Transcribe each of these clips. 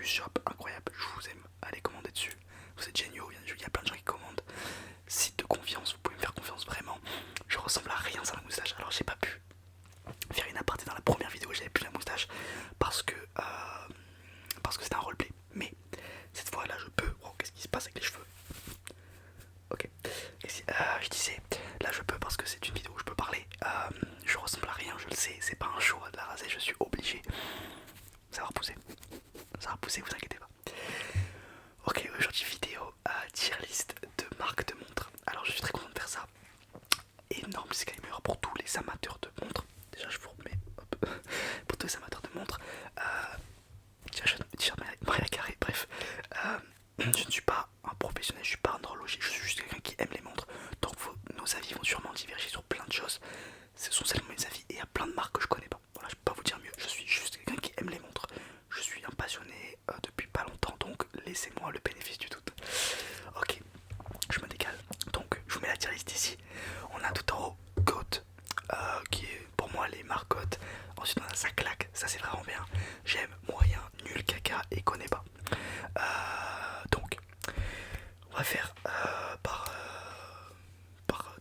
Shop, incroyable, je vous aime, allez commander dessus, vous êtes géniaux, il y a plein de gens qui commandent. Site de confiance, vous pouvez me faire confiance vraiment. Je ressemble à rien sans la moustache. Alors j'ai pas pu faire une aparté dans la première vidéo, j'avais plus la moustache parce que c'était un roleplay. Mais cette fois là je peux. Oh, qu'est-ce qui se passe avec les cheveux? Ok. Je disais, là je peux parce que c'est une vidéo où je peux parler. Je ressemble à rien, je le sais, c'est pas un choix de la raser, je suis obligé. Ça va repousser. Ça va repousser, vous inquiétez pas. Ok, aujourd'hui vidéo tier list de marques de montres. Alors je suis très content de faire ça. Énorme disclaimer pour tous les amateurs de montres. Déjà je vous remets, hop, pour tous les amateurs de montres. T-shirt Maria Carré, bref. Je ne suis pas un professionnel, je suis pas un horloger, je suis juste quelqu'un qui aime les montres. Donc nos avis vont sûrement diverger sur plein de choses. Ce sont seulement mes avis et il y a plein de marques que je connais pas. Voilà, je peux pas vous dire mieux, je suis juste quelqu'un qui aime les montres. Je suis un passionné depuis pas longtemps, donc laissez-moi le bénéfice du doute. Ok, je me décale. Donc je vous mets la tier list ici. On a tout en haut Goat, qui est pour moi les marques Goat. Ensuite on a ça claque, ça c'est vraiment bien. J'aime, moyen, nul, caca et connais pas. Donc on va faire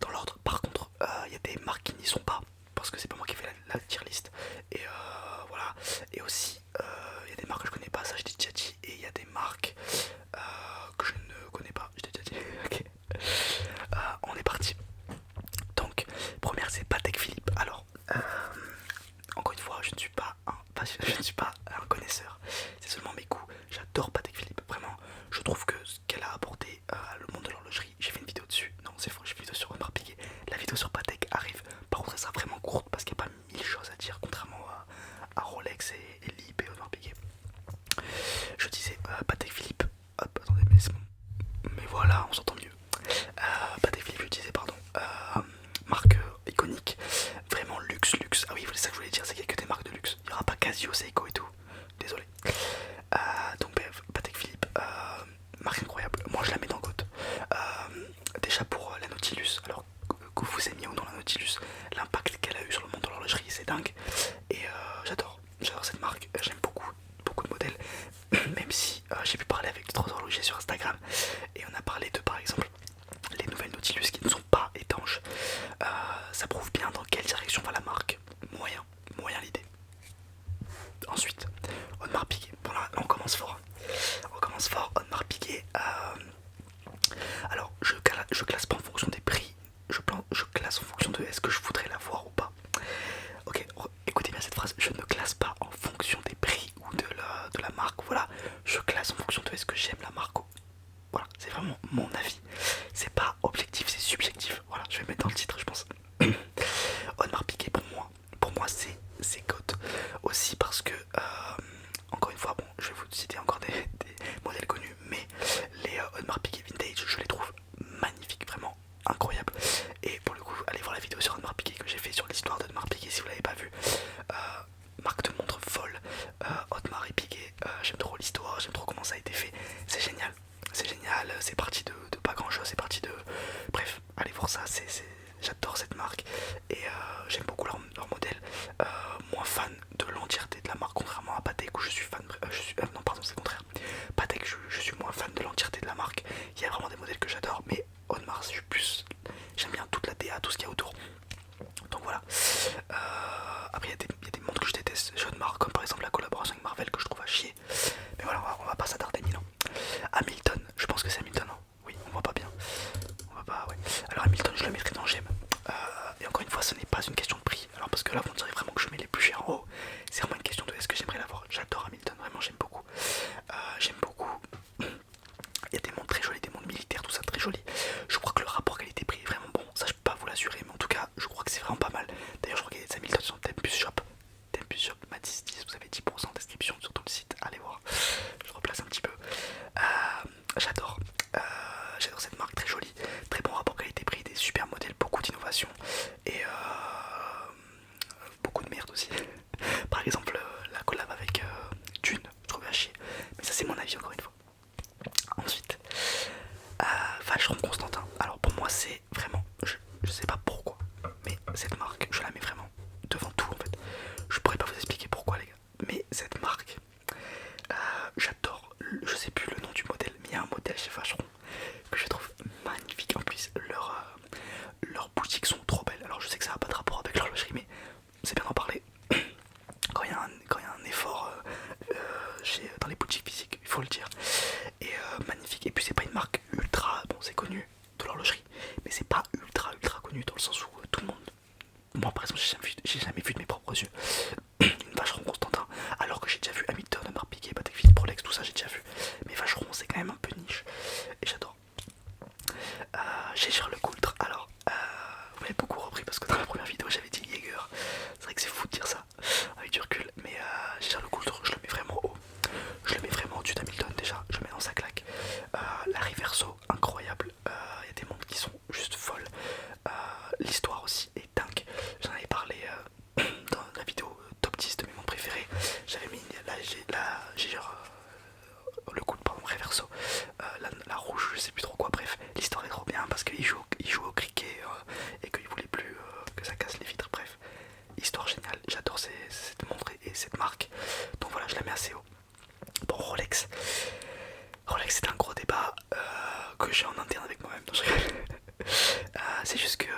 dans l'ordre. Par contre il y a des marques qui n'y sont pas parce que c'est pas moi qui fais la tier list. Et voilà. Et aussi il y a des marques que je connais pas, ça je l'ai déjà dit. Et il y a des marques que je ne connais pas, je l'ai déjà dit. Ok. On est parti. Donc première c'est Patek Philippe. Alors encore une fois je ne suis pas je ne suis pas un connaisseur, c'est seulement mes goûts. J'adore Patek Philippe, vraiment. Je trouve que ce qu'elle a apporté à le monde de l'horlogerie, j'ai fait une vidéo dessus. Non c'est faux, j'ai fait une vidéo sur Audemars Piguet. La vidéo sur Patek arrive, par contre elle sera vraiment courte parce qu'il n'y a pas mille choses à dire contrairement à Rolex et Lip et Audemars Piguet. Je disais Patek Philippe. Hop, attendez, mais c'est bon. Mais voilà, on s'entend mieux. Patek Philippe, je disais, pardon. Marque iconique, vraiment luxe, luxe. Ah oui, c'est ça que je voulais dire, c'est qu'il n'y a que des marques de luxe. Il n'y aura pas Casio, Seiko et tout. Désolé. Donc bref, Patek Philippe, marque incroyable. Moi je la mets dans Goat. Déjà pour la Nautilus. Alors que vous aimiez ou non la Nautilus, l'impact qu'elle a eu sur le monde de l'horlogerie, c'est dingue. Et j'adore cette marque. J'aime beaucoup, beaucoup de modèles. Même si j'ai pu parler avec d'autres horlogers sur Instagram et on a parlé de par exemple les nouvelles Nautilus qui ne sont pas étanches. Ça prouve bien dans quelle direction va la marque. Moyen, moyen l'idée. Ensuite, Audemars Piguet. Bon là on commence fort. On commence fort, Audemars Piguet. Alors je classe pas en fonction des prix. Je classe en fonction de est-ce que je voudrais la voir ou pas. Ok, écoutez bien cette phrase. Je ne classe pas en fonction des prix ou de la marque. Voilà, je classe en fonction de est-ce que j'aime la marque. Voilà, c'est vraiment mon avis. C'est pas objectif, c'est subjectif. Voilà, je vais mettre dans le titre, je pense. Audemars Piguet pour moi c'est GOAT. Aussi parce que, encore une fois, bon, je vais vous citer encore des modèles connus, mais les Audemars Piguet Vintage, je les trouve magnifiques, vraiment incroyables. Et pour le coup, allez voir la vidéo sur Audemars Piguet que j'ai fait sur l'histoire d'Audemars Piguet si vous l'avez pas vu. Marque de montre folle, Audemars et Piguet, j'aime trop l'histoire, j'aime trop comment ça a été fait, c'est génial. C'est génial, c'est parti de pas grand chose, c'est parti de... Bref, allez voir ça, j'adore cette marque et j'aime beaucoup leur modèle. Moins fan de l'entièreté de la marque, contrairement à Patek où je suis fan... non pardon, c'est le contraire. Patek, je suis moins fan de l'entièreté de la marque. Il y a vraiment des modèles que j'adore, mais Audemars, je suis plus... J'aime bien toute la DA, tout ce qu'il y a autour. Donc voilà. Après il y a des montres que je déteste chez Audemars, comme par exemple la collaboration avec Marvel que je trouve à chier. Mais voilà, on va pas s'attarder mille ans. Hamilton, je pense que c'est Hamilton, hein. Oui, on voit pas bien. On voit pas, ouais. Alors Hamilton, je le mettrai dans j'aime. Et encore une fois, ce n'est pas une question de prix. Alors parce que là, vous me direz vraiment que je mets les plus chers en haut. C'est vraiment une question de est-ce que j'aimerais l'avoir. J'adore Hamilton, vraiment, j'aime beaucoup. J'aime beaucoup. Il y a des montres très jolies, des montres militaires, tout ça très joli. Je crois que le rapport qualité-prix est vraiment bon. Ça, je peux pas vous l'assurer, mais en tout cas, je crois que c'est vraiment pas mal. D'ailleurs, je crois qu'il y a des Hamilton sur Tempus Shop. Tempus Shop, Matis 10, vous avez 10% de description sur tout le site. Allez voir. Je replace un petit peu. J'adore. J'adore cette marque, très jolie, très bon rapport qualité-prix, des super modèles, beaucoup d'innovation et beaucoup de merde aussi. Par exemple, la collab avec Dune, je trouvais à chier, mais ça c'est mon avis encore une fois. Ensuite, Vacheron Constantin. Alors pour moi, c'est vraiment, je sais pas pourquoi, mais cette marque, je la mets vraiment devant tout en fait. Je pourrais pas vous expliquer pourquoi, les gars, mais cette marque, j'adore. je sais plus le nom du modèle, mais il y a un modèle chez Vacheron que je trouve magnifique. En plus, leurs boutiques sont trop belles. Alors je sais que ça n'a pas de rapport avec l'horlogerie, mais c'est bien d'en parler. Quand il y a un effort dans les boutiques physiques, il faut le dire. Et magnifique. Et puis c'est pas une marque ultra, bon c'est connu de l'horlogerie, mais c'est pas ultra connu dans le sens où tout le monde, moi par exemple j'ai jamais vu de mes propres yeux une Vacheron Constantin, alors que j'ai déjà vu Hamilton, Audemars Piguet, Patek Philippe, Rolex, tout ça j'ai déjà vu. Mais Vacheron c'est quand même un peu niche et j'adore. J'ai Gérard-Lecoultre. Alors vous m'avez beaucoup repris parce que dans la première vidéo j'avais dit Jaeger. C'est vrai que c'est fou de dire ça avec du recul, mais Gérard-Lecoultre je le mets vraiment haut. Je le mets vraiment au-dessus d'Hamilton déjà, je le mets dans sa claque. La Riverso, incroyable. Il y a des montres qui sont juste folles. L'histoire aussi est dingue. J'en avais parlé dans la vidéo top 10 de mes montres préférées. J'avais mis le coup de pardon, Reverso, la rouge, je sais plus trop quoi. Bref, l'histoire est trop bien parce qu'il joue au cricket et qu'il voulait plus que ça casse les vitres. Bref, histoire géniale. J'adore cette montre et cette marque. Donc voilà, je la mets assez haut. Bon, Rolex. Rolex, c'est un gros débat que j'ai en interne avec moi-même. C'est juste que.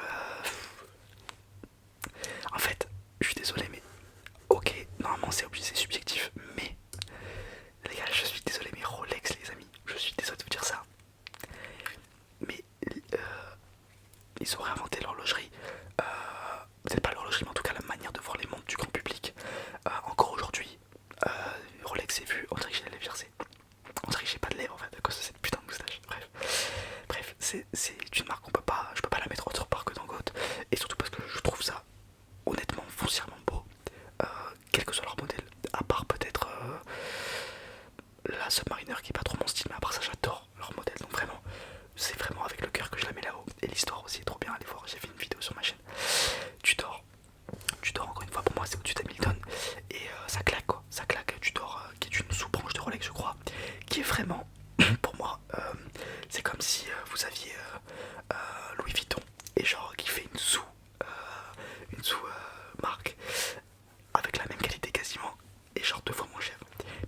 En fait, je suis désolé, mais. Ok, normalement c'est obligé, c'est subjectif, mais. Les gars, je suis désolé, mais Rolex, les amis, je suis désolé de vous dire ça. Mais. Ils ont réinventé l'horlogerie. Peut-être pas l'horlogerie, mais en tout cas la manière de voir les montres du grand public. Encore aujourd'hui, Rolex est vu, on dirait que j'ai les lèvres gercées. On dirait que j'ai pas de lèvres en fait à cause de cette putain de moustache. Bref, c'est une marque je peux pas la mettre autre part que dans GOAT. Et surtout parce que je trouve ça honnêtement foncièrement beau, quel que soit leur modèle. À part peut-être la Submariner qui est pas trop mon style, mais à part ça j'adore leur modèle. Donc vraiment, c'est vraiment avec le cœur que je la mets là-haut. Et l'histoire aussi est trop bien, allez voir, j'ai fait une vidéo sur ma chaîne. Tudor encore une fois pour moi c'est au-dessus d'Hamilton. Et ça claque quoi, ça claque. Tudor qui est une sous-branche de Rolex je crois, qui est vraiment pour moi c'est comme si vous aviez Louis Vuitton et genre qui fait une sous marque avec la même qualité quasiment et genre 2 fois moins cher.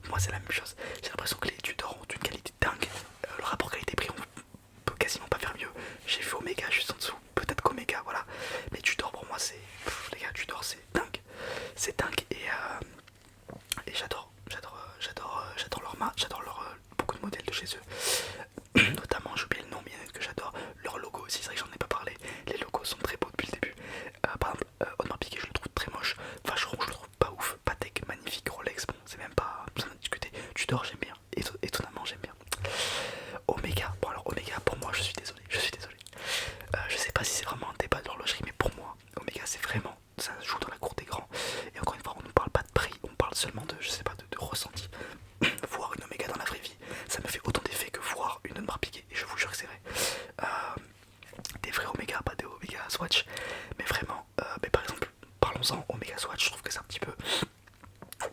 Pour moi c'est la même chose. J'ai l'impression que les Tudor ont une qualité dingue. Le rapport qualité-prix on peut quasiment pas faire mieux. J'ai vu Omega juste en dessous, peut-être qu'Omega voilà. Mais Tudor pour moi c'est. Les gars Tudor c'est dingue. C'est dingue et j'adore leur marque, j'adore beaucoup de modèles de chez eux. Notamment, j'ai oublié le nom, mais il y en a une que j'adore. Leur logo aussi, c'est vrai que j'en ai pas parlé. Les logos sont très beaux depuis le début. Par exemple, Audemars Piguet, je le trouve très moche. Vacheron, je le trouve pas ouf. Patek, magnifique. Rolex, bon, c'est même pas besoin de discuter. Tudor, j'aime bien. Étonnamment, j'aime bien. Omega, bon alors Omega, pour moi, je suis désolé. Je sais pas si c'est vraiment un débat de l'horlogerie, mais pour moi, Omega, c'est vraiment. Ça se joue dans la cour des grands. Et encore une fois, on ne parle pas de prix, on parle seulement de, je sais pas, de ressenti. Voir une Omega dans la vraie vie, ça me fait autant d'effet que voir une Audemars Piguet, et je vous jure que c'est vrai. Des vrais Omega, pas des Omega Swatch, mais vraiment, mais par exemple, parlons-en, Omega Swatch, je trouve que c'est un petit peu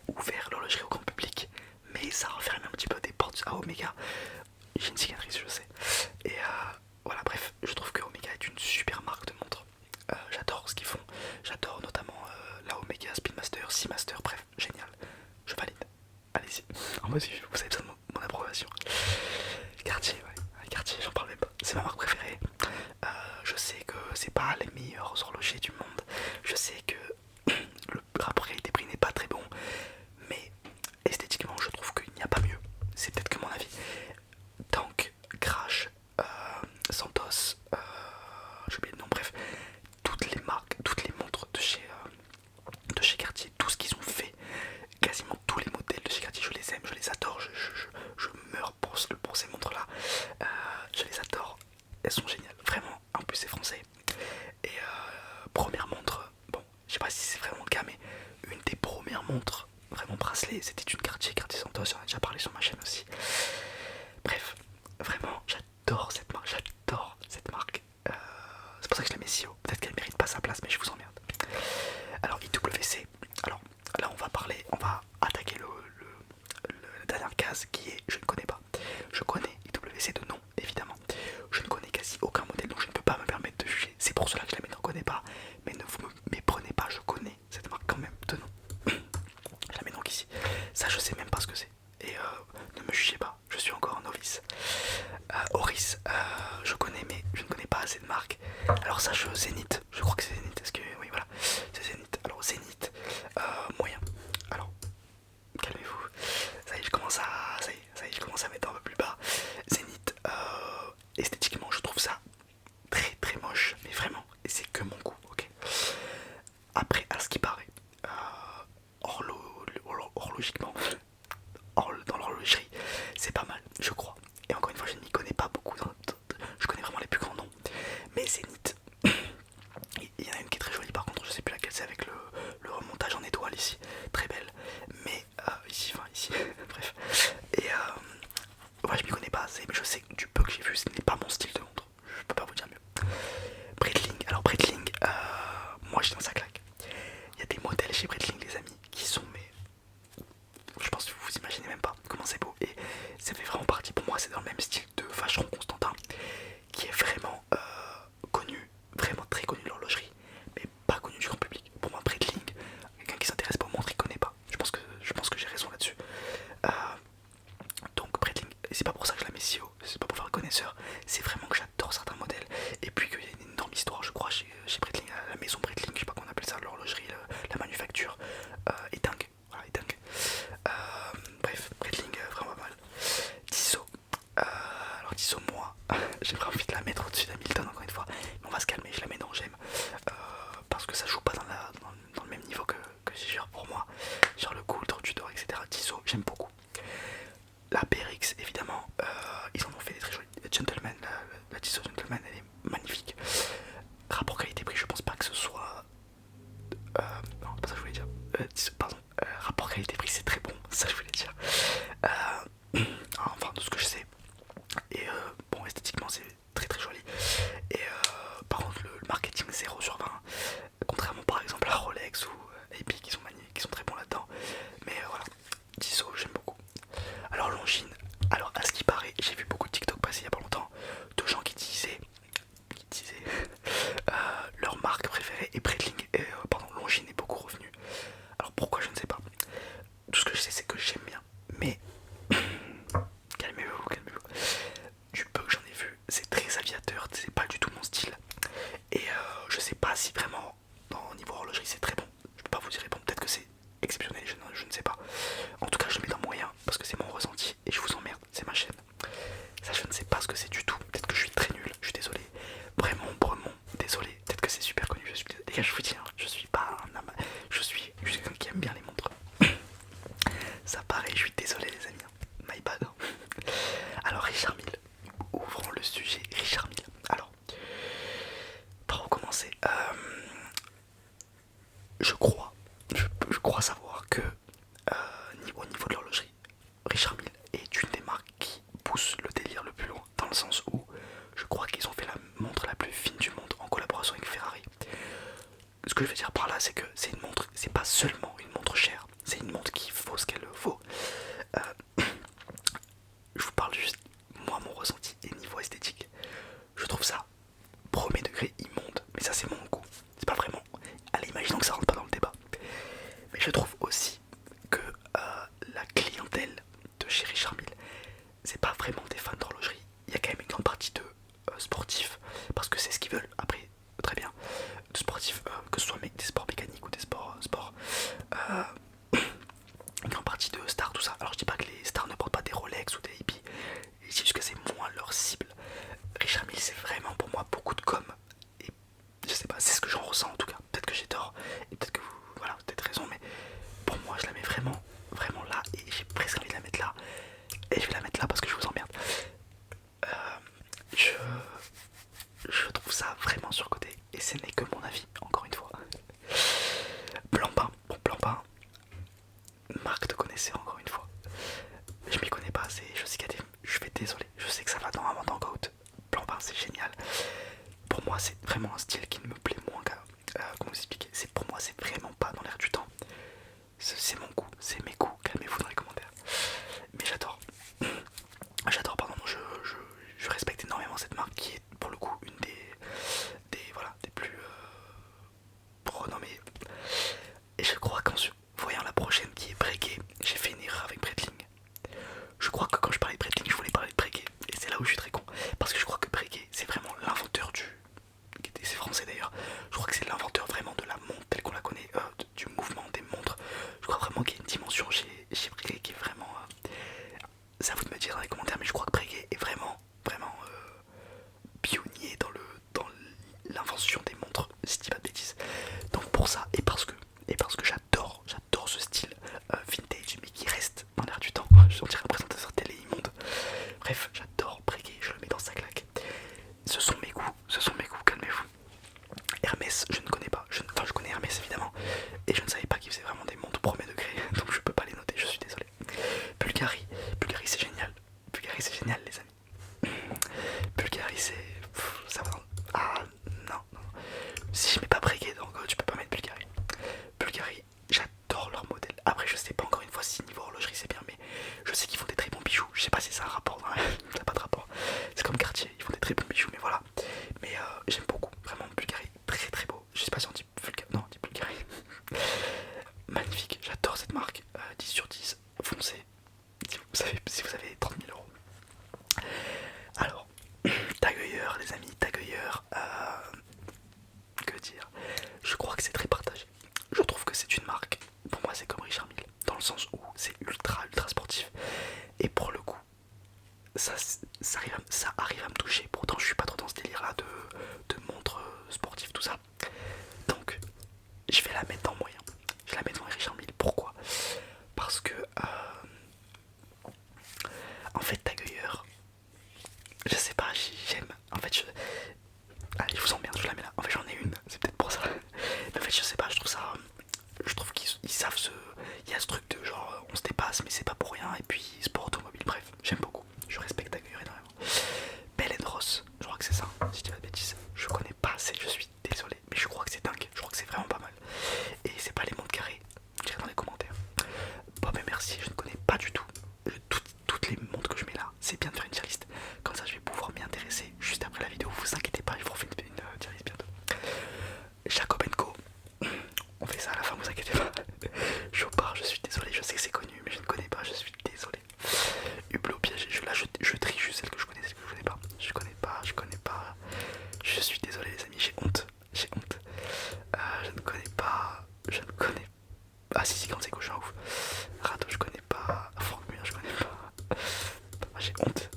ouvert l'horlogerie au grand public, mais ça referme un petit peu des portes à Omega. J'ai une cicatrice, je sais. Et voilà, bref, je trouve que Omega est une super marque de montre. J'adore ce qu'ils font, j'adore notamment la Omega Speedmaster, Seamaster, bref, génial, je valide. Allez-y, en mode vous avez besoin de mon approbation. Cartier, ouais, Cartier, j'en parle même pas, c'est ma marque préférée. Je sais que c'est pas les meilleurs horlogers du monde, je sais que le rapport qualité-prix n'est pas très bon, mais esthétiquement je trouve qu'il n'y a pas mieux, c'est peut-être que mon avis. Tank, Crash, Santos, j'ai oublié le nom, bref, toutes les marques, toutes les montres de chez Cartier, tout ce qu'ils ont fait, quasiment tous les modèles de chez Cartier, je les aime, je les adore, je meurs pour ces montres là, je les adore, elles sont géniales, vraiment, en plus c'est français. Et première montre, bon, je sais pas si c'est vraiment le cas, mais une des premières montres, vraiment bracelet, c'était une Cartier Santos, j'en ai déjà parlé sur ma chaîne aussi. Bref, vraiment, j'adore cette marque, c'est pour ça que je la mets si haut, peut-être qu'elle mérite pas sa place, mais je vous emmerde. Alors IWC, alors là on va attaquer la dernière case qui est je ne connais pas. Je connais IWC de nom évidemment, je ne connais quasi aucun modèle donc je ne peux pas me permettre de juger, c'est pour cela que je la mets dans connais pas, mais ne vous me méprenez pas, je connais cette marque quand même de nom. Je la mets donc ici, ça je sais même pas ce que c'est, et ne me jugez pas, Et c'est pas pour ça que je la mets si haut, c'est pas pour faire le connaisseur, c'est vraiment que j'adore certains modèles. Et puis qu'il y a une énorme histoire, je crois, chez Breitling, la maison Breitling, je sais pas comment on appelle ça, l'horlogerie, la manufacture, est dingue. Voilà, est dingue. Bref, Breitling, vraiment pas mal. Tissot. Alors Tissot, moi, j'ai vraiment envie de la mettre au-dessus d'Hamilton encore une fois. Mais on va se calmer, je la mets dans j'aime. Parce que ça joue pas dans le même niveau que Giger pour moi. Genre le coup, le trou du d'or, etc. Tissot, j'aime beaucoup. La PRX, évidemment, ils en ont fait des très jolis. Gentleman, la Tissot Gentleman, elle est magnifique. Rapport qualité-prix, je pense pas que ce soit. Non, c'est pas ça que je voulais dire. Pardon, rapport qualité-prix, c'est très bon, ça je voulais dire. Enfin, de ce que je sais. Et bon, esthétiquement, c'est très très joli. Et par contre, le marketing 0/20, contrairement par exemple à Rolex ou AP qui sont magnifiques, qui sont très bons là-dedans. Mais voilà, Tissot, j'aime beaucoup. Alors Longines, alors à ce qui paraît, j'ai vu beaucoup de TikTok passer il y a pas longtemps de gens qui disaient leur marque préférée est Breitling et pardon, Longines est beaucoup revenu. Alors pourquoi je ne sais pas. Tout ce que je sais c'est que j'aime bien. Mais calmez-vous, calmez-vous. Du peu que j'en ai vu, c'est très aviateur, c'est pas du tout mon style. Et je sais pas si vraiment au niveau horlogerie c'est très bon. Je peux pas vous dire bon, peut-être que c'est exceptionnel, je ne sais pas. En tout cas je le mets dans moyen parce que c'est mon ressenti et je vous emmerde, c'est ma chaîne. Ça je ne sais pas ce que c'est du tout, peut-être que je suis très nul, je suis désolé. Vraiment, désolé, peut-être que c'est super connu, je suis désolé. Les gars je vous dis, hein, je suis pas un ama... je suis quelqu'un qui aime bien les montres. Ça paraît, je suis désolé les amis, my bad. Alors Richard Mille, ouvrons le sujet Richard Mille. Alors, par où commencer je crois savoir que au niveau de l'horlogerie, Richard Mille est une des marques qui pousse le délire le plus loin, dans le sens où je crois qu'ils ont fait la montre la plus fine du monde en collaboration avec Ferrari. Ce que je veux dire par là, c'est que c'est une montre, c'est pas seulement une montre chère, c'est une montre qui vaut ce qu'elle vaut. Je vous parle juste, moi, mon ressenti et niveau esthétique. Je trouve ça premier degré immonde, mais ça c'est mon goût. C'est pas vraiment. Allez, imaginons que ça rentre pas dans le débat. Mais je trouve aussi que la clientèle de chez Richard Mille, c'est pas vraiment des fans d'horlogerie. Il y a quand même une grande partie de sportifs, parce que c'est ce qu'ils veulent. Après, très bien, de sportifs, que ce soit des sports mécaniques ou des sports. Une grande partie de stars, tout ça. Alors je dis pas que les stars ne portent pas des Rolex ou des hippies, je dis juste que c'est moins leur cible. Richard Mille, c'est vraiment pour moi beaucoup de com. Et je sais pas, c'est ce que j'en ressens en tout cas. Peut-être que j'ai tort, et peut-être que vous, voilà, vous avez peut-être raison, mais pour moi, je la mets vraiment, vraiment là, et j'ai presque envie de la mettre là. Et je vais la mettre là parce que je vous emmerde. Je trouve ça vraiment surcoté, et ce n'est que mon avis, encore une fois. Blancpain, bon, Blancpain, marque de connaisseur, encore une fois. Je m'y connais pas assez, je sais qu'il y a des... Je suis désolé, je sais que ça va normalement dans Goat. Blancpain, c'est génial. Pour moi, c'est vraiment un style qui ne me plaît moins qu'à... comment vous expliquer, pour moi, c'est vraiment pas dans l'air du temps. C'est mon goût, c'est mes goûts, calmez-vous dans les commentaires. Mais j'adore. J'adore, pardon, je respecte énormément cette marque qui est pour le coup une des plus renommées. Et je crois qu'en voyant la prochaine qui est Breguet, j'ai fait une erreur avec Breitling. Je crois que quand je parlais de Breitling, je voulais parler de Breguet. Et c'est là où je suis très con. Parce que je crois que Breguet, c'est vraiment l'inventeur c'est français d'ailleurs. Je crois que c'est l'inventeur vraiment de la montre telle qu'on la connaît, du mouvement des montres. Je crois vraiment qu'il y a une dimension chez Breguet qui est vraiment... c'est à vous de me dire dans les commentaires, mais je crois que Breguet est vraiment pionnier dans l'invention des montres, si je dis pas de bêtises. Donc pour ça, et parce que j'adore ça arrive à me toucher. Pourtant je suis pas trop dans ce délire là de montres sportives, tout ça. Donc je vais la mettre dans moyen. Je la mets dans Richard Mille. Pourquoi? Parce que en fait Tagueur, je sais pas, j'aime. En fait allez, je vous emmerde, je la mets là. En fait j'en ai une, c'est peut-être pour ça. Mais en fait je sais pas, je trouve ça. Je trouve qu'ils savent se. Il y a ce truc de genre on se dépasse mais c'est pas pour rien. Et puis sport automobile, bref, j'aime beaucoup. Je respecte Tagueur énormément. Bell Ross, je crois que c'est ça, si je dis pas de bêtises. Je connais pas assez, je suis désolé. Mais je crois que c'est dingue, je crois que c'est vraiment pas mal. Et c'est pas les montres carrées, dirais dans les commentaires. Bon mais merci, je ne connais pas du tout. Toutes les montres que je mets là, c'est bien de faire une tier list. Comme ça je vais pouvoir m'y intéresser juste après la vidéo. Vous inquiétez pas, je vous refais une tier list bientôt. Jacob Co. On fait ça à la fin, vous inquiétez pas. Chopard, je suis désolé, je sais que c'est connu, mais je ne connais pas, je suis désolé. Hublot piégé, je trie juste celle que je connais, celle que je connais pas. Je connais pas. Je suis désolé les amis, j'ai honte. Je ne connais pas. Ah si, quand c'est gauche, ouf. Rato, je connais pas. Franck Muir, je connais pas. Ah, j'ai honte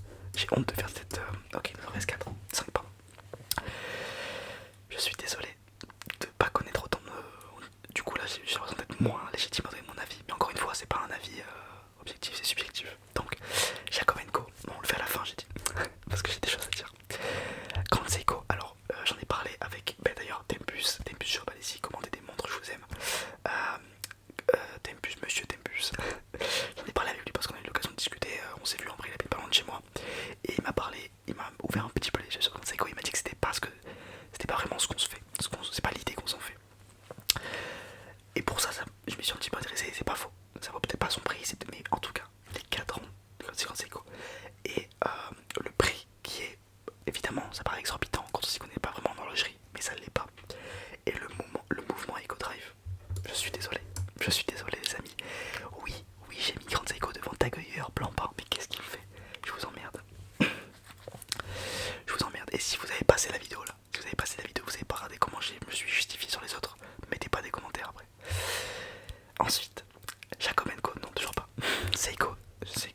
de faire cette. Ok, il nous en reste 4, 5 pardon. Je suis désolé de pas connaître autant de. Du coup là j'ai l'impression d'être moins légitime à donner mon avis. Mais encore une fois c'est pas un avis objectif, c'est subjectif. Donc Jacob Co, bon, on le fait à la fin j'ai dit. Parce que j'ai des choses à dire. Grand Seiko, alors j'en ai parlé avec d'ailleurs Tempus Shop, allez-y, commandez des montres, je vous aime. Tempus, monsieur Tempus. J'en ai parlé avec lui parce qu'on a eu l'occasion de discuter, on s'est vu en vrai, il habite pas loin de chez moi. Et il m'a parlé, il m'a ouvert un petit peu les yeux sur Grand Seiko, il m'a dit que c'était pas vraiment ce qu'on se fait, c'est pas l'idée qu'on s'en fait. Et pour ça, je me suis un petit peu intéressé, c'est pas faux. Ça vaut peut-être pas son prix, mais en tout cas, les 4 ans de Grand Seiko. Et le prix qui est, évidemment, ça paraît exorbitant quand on s'y connaît pas vraiment en horlogerie, mais ça l'est pas. Et le mouvement Eco Drive, je suis désolé les amis. Oui, j'ai mis Grand Seiko devant Tagueur, Blancpain, mais qu'est-ce qu'il fait? Je vous emmerde. Et si vous avez passé la vidéo là, vous avez pas regardé comment je me suis justifié sur les autres, mettez pas des commentaires après. Ensuite, Jacob Co, non toujours pas. Seiko, c'est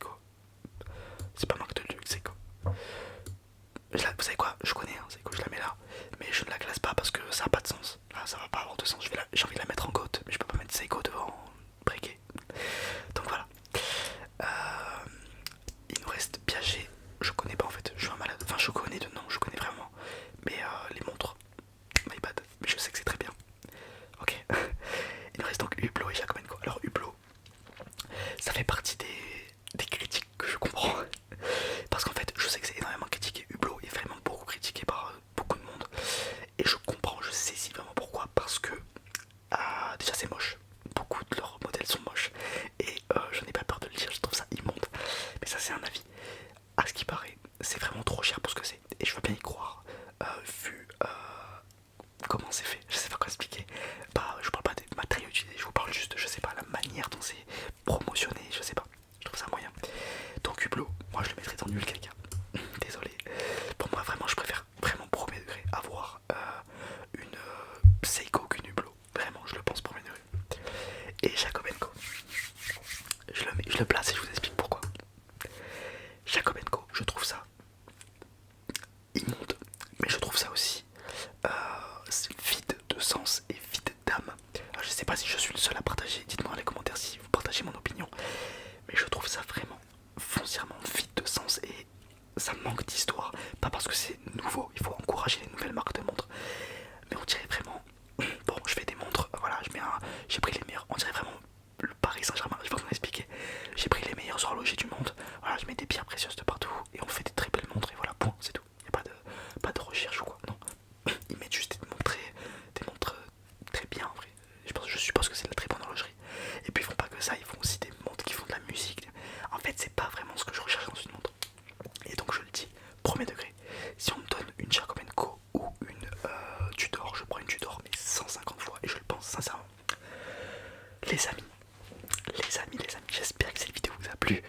pas marque de luxe, Seiko. Vous savez quoi, je connais Seiko, je la mets là, mais je ne la classe pas parce que ça n'a pas de sens. Là ça va pas avoir de sens, j'ai envie de la mettre en côte, mais je peux pas mettre Seiko devant Breguet. Donc voilà. Il nous reste Piaget, je connais pas en fait, je suis un malade. Enfin je connais de nom, je connais vraiment. Mais les montres, my bad, mais je sais que c'est très bien. Ok. Il nous reste donc Hublot et Jacob Co. Alors Hublot, ça fait partie des critiques que je comprends. Parce qu'en fait, je sais que c'est énormément critiqué. Hublot est vraiment beaucoup critiqué par beaucoup de monde. Et je comprends, je saisis vraiment pourquoi. Parce que déjà c'est moche. Beaucoup de leurs modèles sont moches. Et je n'ai pas peur de le dire, je trouve ça immonde. Mais ça c'est un avis. À ce qui paraît, c'est vraiment trop cher pour ce que c'est. Et je veux bien y croire. Vu comment c'est fait, je sais pas quoi expliquer. Je parle pas des matériaux utilisés, je vous parle juste, je sais pas, la manière dont c'est promotionné, je sais pas. Je trouve ça moyen. Donc Hublot, moi je le mettrais dans nul quelqu'un. Désolé. Pour moi vraiment je préfère vraiment premier degré avoir une Seiko qu'une Hublot. Vraiment je le pense premier degré. Et Jacob Co. Je le place et je vous explique pourquoi. Jacob Co, je trouve ça immonde. Mais je trouve ça aussi vide de sens et vide d'âme. Je sais pas si je suis le seul à partager, dites-moi dans les commentaires si vous partagez mon opinion. Mais je trouve ça vraiment foncièrement vide de sens et ça manque d'histoire. Pas parce que c'est nouveau, il faut encourager les nouvelles marques de montres. Mais on dirait vraiment, bon je fais des montres, voilà, j'ai pris les meilleurs, on dirait vraiment le Paris Saint-Germain, je vais pas vous expliquer. J'ai pris les meilleurs horlogers du monde, voilà, je mets des pierres précieuses de partout et on fait des très belles montres et voilà, point, c'est tout. Il n'y a pas de recherche ou quoi, non. Ils mettent juste des montres très bien en vrai. Je suppose que c'est de la très bonne horlogerie. Et puis ils font pas que ça, ils font aussi des montres qui font de la musique. En fait c'est pas vraiment ce que je recherche dans une montre. Et donc je le dis, premier degré, si on me donne une Jacob Co ou une Tudor, je prends une Tudor mais 150 fois et je le pense sincèrement. Les amis, j'espère que cette vidéo vous a plu.